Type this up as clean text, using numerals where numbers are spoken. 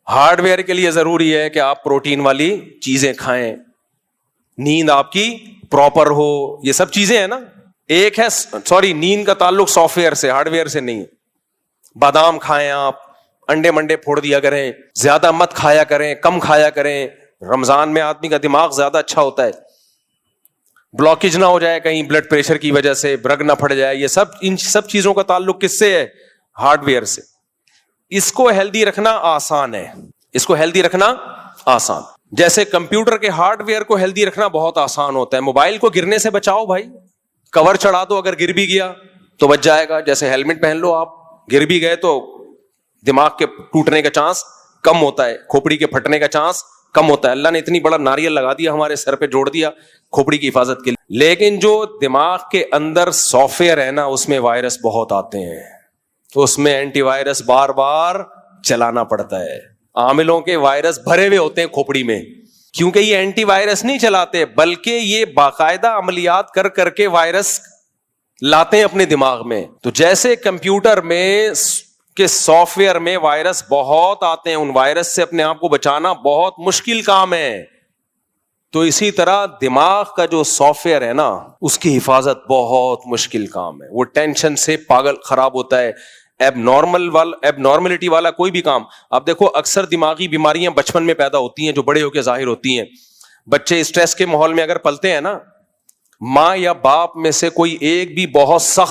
Hard where کے لیے ضروری ہے کہ آپ پروٹین والی چیزیں کھائیں, نیند آپ کی پراپر ہو, یہ سب چیزیں ہیں نا. ایک ہے نیند کا تعلق سافٹ ویئر سے, ہارڈ ویئر سے نہیں. بادام کھائیں آپ, انڈے منڈے پھوڑ دیا کریں, زیادہ مت کھایا کریں, کم کھایا کریں. رمضان میں آدمی کا دماغ زیادہ اچھا ہوتا ہے, بلاکیج نہ ہو جائے کہیں بلڈ پریشر کی وجہ سے, برگ نہ پھٹ جائے. یہ سب ان سب چیزوں کا تعلق کس سے ہے؟ ہارڈ ویئر سے. اس کو ہیلدی رکھنا آسان ہے, اس کو ہیلدی رکھنا آسان. جیسے کمپیوٹر کے ہارڈ ویئر کو ہیلدی رکھنا بہت آسان ہوتا ہے. موبائل کو گرنے سے بچاؤ بھائی, کور چڑھا دو, اگر گر بھی گیا تو بچ جائے گا. جیسے ہیلمٹ پہن لو, آپ گر بھی گئے تو دماغ کے ٹوٹنے کا چانس کم ہوتا ہے, کھوپڑی کے پھٹنے کا چانس کم ہوتا ہے. اللہ نے اتنی بڑا ناریل لگا دیا ہمارے سر پہ, جوڑ دیا کھوپڑی کی حفاظت کے لیے. لیکن جو دماغ کے اندر سافٹ ویئر ہے نا, اس میں وائرس بہت آتے ہیں, اس میں اینٹی وائرس بار بار چلانا پڑتا ہے. عاملوں کے وائرس بھرے ہوئے ہوتے ہیں کھوپڑی میں, کیونکہ یہ اینٹی وائرس نہیں چلاتے, بلکہ یہ باقاعدہ عملیات کر کر کے وائرس لاتے ہیں اپنے دماغ میں. تو جیسے کمپیوٹر میں کہ سافٹ ویئر میں وائرس بہت آتے ہیں, ان وائرس سے اپنے آپ کو بچانا بہت مشکل کام ہے. تو اسی طرح دماغ کا جو سافٹ ویئر ہے نا, اس کی حفاظت بہت مشکل کام ہے. وہ ٹینشن سے پاگل خراب ہوتا ہے. ایب نارملٹی والا کوئی بھی کام, اب دیکھو اکثر دماغی بیماریاں بچپن میں پیدا ہوتی ہیں جو بڑے ہو کے ظاہر ہوتی ہیں. بچے اسٹریس کے ماحول میں اگر پلتے ہیں نا, ماں یا باپ میں سے کوئی ایک بھی بہت سخت